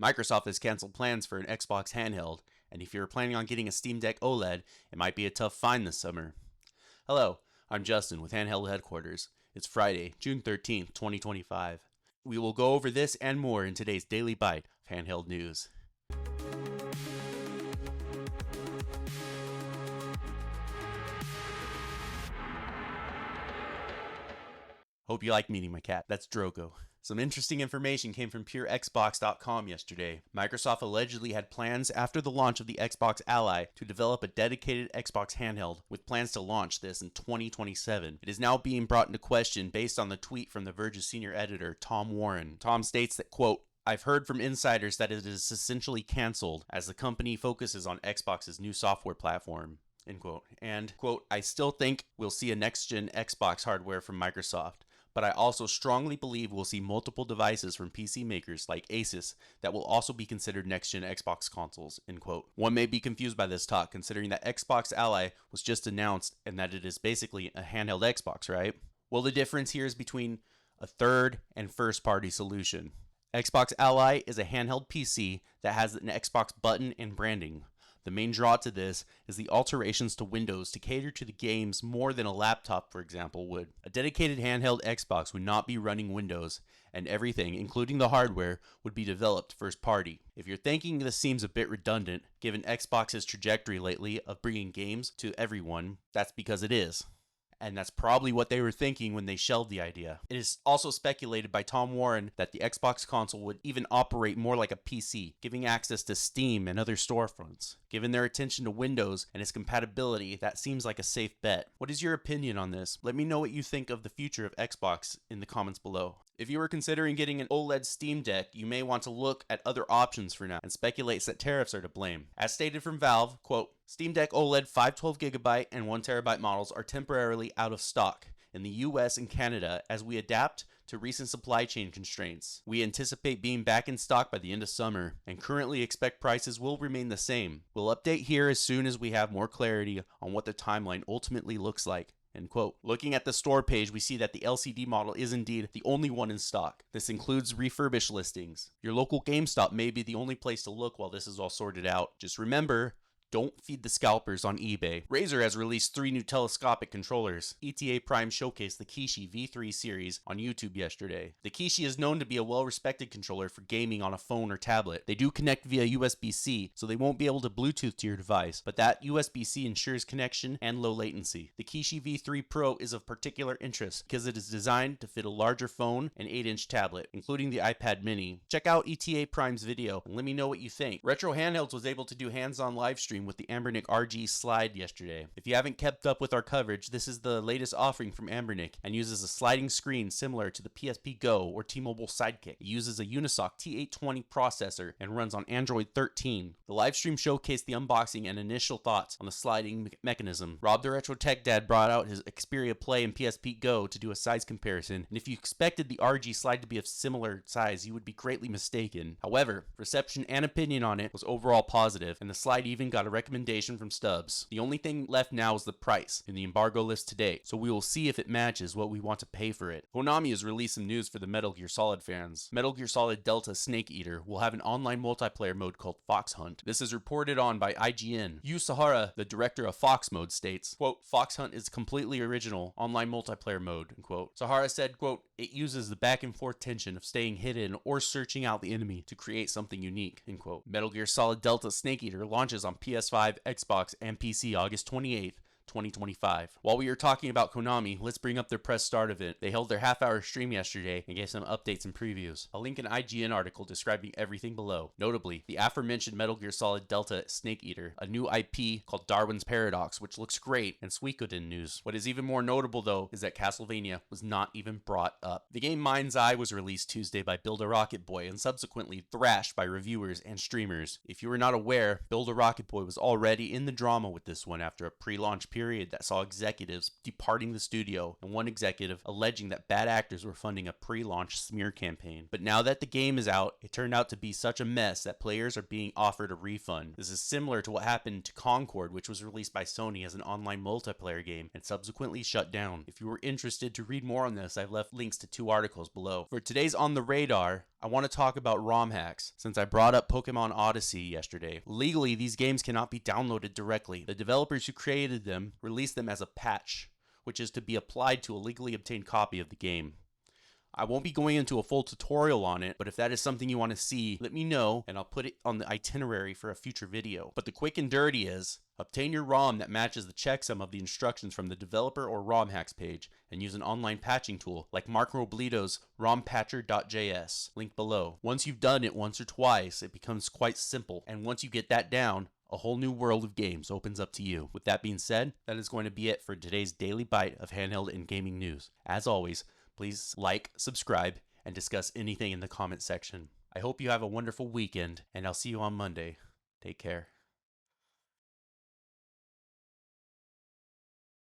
Microsoft has canceled plans for an Xbox handheld, and if you're planning on getting a Steam Deck OLED, it might be a tough find this summer. Hello, I'm Justin with Handheld Headquarters. It's Friday, June 13th, 2025. We will go over this and more in today's Daily Bite of Handheld News. Hope you like meeting my cat. That's Drogo. Some interesting information came from PureXbox.com yesterday. Microsoft allegedly had plans after the launch of the Xbox Ally to develop a dedicated Xbox handheld, with plans to launch this in 2027. It is now being brought into question based on the tweet from The Verge's senior editor, Tom Warren. Tom states that, quote, "I've heard from insiders that it is essentially canceled as the company focuses on Xbox's new software platform." End quote. And, quote, "I still think we'll see a next-gen Xbox hardware from Microsoft. But I also strongly believe we'll see multiple devices from PC makers like Asus that will also be considered next-gen Xbox consoles," end quote. One may be confused by this talk, considering that Xbox Ally was just announced and that it is basically a handheld Xbox, right? Well, the difference here is between a third and first-party solution. Xbox Ally is a handheld PC that has an Xbox button and branding. The main draw to this is the alterations to Windows to cater to the games more than a laptop, for example, would. A dedicated handheld Xbox would not be running Windows, and everything, including the hardware, would be developed first party. If you're thinking this seems a bit redundant, given Xbox's trajectory lately of bringing games to everyone, that's because it is. And that's probably what they were thinking when they shelved the idea. It is also speculated by Tom Warren that the Xbox console would even operate more like a PC, giving access to Steam and other storefronts. Given their attention to Windows and its compatibility, that seems like a safe bet. What is your opinion on this? Let me know what you think of the future of Xbox in the comments below. If you are considering getting an OLED Steam Deck, you may want to look at other options for now and speculates that tariffs are to blame. As stated from Valve, quote, "Steam Deck OLED 512GB and 1TB models are temporarily out of stock in the US and Canada as we adapt to recent supply chain constraints. We anticipate being back in stock by the end of summer and currently expect prices will remain the same. We'll update here as soon as we have more clarity on what the timeline ultimately looks like." End quote. Looking at the store page, we see that the LCD model is indeed the only one in stock. This includes refurbished listings. Your local GameStop may be the only place to look while this is all sorted out. Just remember, don't feed the scalpers on eBay. Razer has released 3 new telescopic controllers. ETA Prime showcased the Kishi V3 series on YouTube yesterday. The Kishi is known to be a well-respected controller for gaming on a phone or tablet. They do connect via USB-C, so they won't be able to Bluetooth to your device, but that USB-C ensures connection and low latency. The Kishi V3 Pro is of particular interest because it is designed to fit a larger phone and 8-inch tablet, including the iPad mini. Check out ETA Prime's video and let me know what you think. Retro Handhelds was able to do hands-on live stream with the Anbernic RG slide yesterday. If you haven't kept up with our coverage, this is the latest offering from Anbernic and uses a sliding screen similar to the PSP Go or T-Mobile Sidekick. It uses a Unisoc T820 processor and runs on Android 13. The live stream showcased the unboxing and initial thoughts on the sliding mechanism. Rob the Retro Tech Dad brought out his Xperia Play and PSP Go to do a size comparison, and if you expected the RG slide to be of similar size, you would be greatly mistaken. However, reception and opinion on it was overall positive, and the slide even got a recommendation from Stubbs. The only thing left now is the price in the embargo list today, so we will see if it matches what we want to pay for it. Konami has released some news for the Metal Gear Solid fans. Metal Gear Solid Delta Snake Eater will have an online multiplayer mode called Fox Hunt. This is reported on by IGN. Yu Sahara, the director of Fox Mode, states, quote, "Fox Hunt is completely original online multiplayer mode," end quote. Sahara said, quote, "It uses the back and forth tension of staying hidden or searching out the enemy to create something unique," end quote. Metal Gear Solid Delta Snake Eater launches on PS5, Xbox, and PC August 28th, 2025. While we are talking about Konami, let's bring up their press start event. They held their half-hour stream yesterday and gave some updates and previews. I'll link an IGN article describing everything below. Notably, the aforementioned Metal Gear Solid Delta Snake Eater, a new IP called Darwin's Paradox, which looks great, and Suikoden news. What is even more notable, though, is that Castlevania was not even brought up. The game Mind's Eye was released Tuesday by Build-A-Rocket-Boy and subsequently thrashed by reviewers and streamers. If you were not aware, Build-A-Rocket-Boy was already in the drama with this one after a pre-launch period period that saw executives departing the studio and one executive alleging that bad actors were funding a pre-launch smear campaign. But now that the game is out, it turned out to be such a mess that players are being offered a refund. This is similar to what happened to Concord, which was released by Sony as an online multiplayer game and subsequently shut down. If you were interested to read more on this, I've left links to 2 articles below. For today's On the Radar, I want to talk about ROM hacks, since I brought up Pokemon Odyssey yesterday. Legally, these games cannot be downloaded directly. The developers who created them released them as a patch, which is to be applied to a legally obtained copy of the game. I won't be going into a full tutorial on it, but if that is something you want to see, let me know and I'll put it on the itinerary for a future video. But the quick and dirty is, obtain your ROM that matches the checksum of the instructions from the developer or ROM hacks page and use an online patching tool like Mark Robledo's rompatcher.js, link below. Once you've done it once or twice, it becomes quite simple, and once you get that down, a whole new world of games opens up to you. With that being said, that is going to be it for today's daily bite of handheld and gaming news. As always, please like, subscribe, and discuss anything in the comment section. I hope you have a wonderful weekend, and I'll see you on Monday. Take care.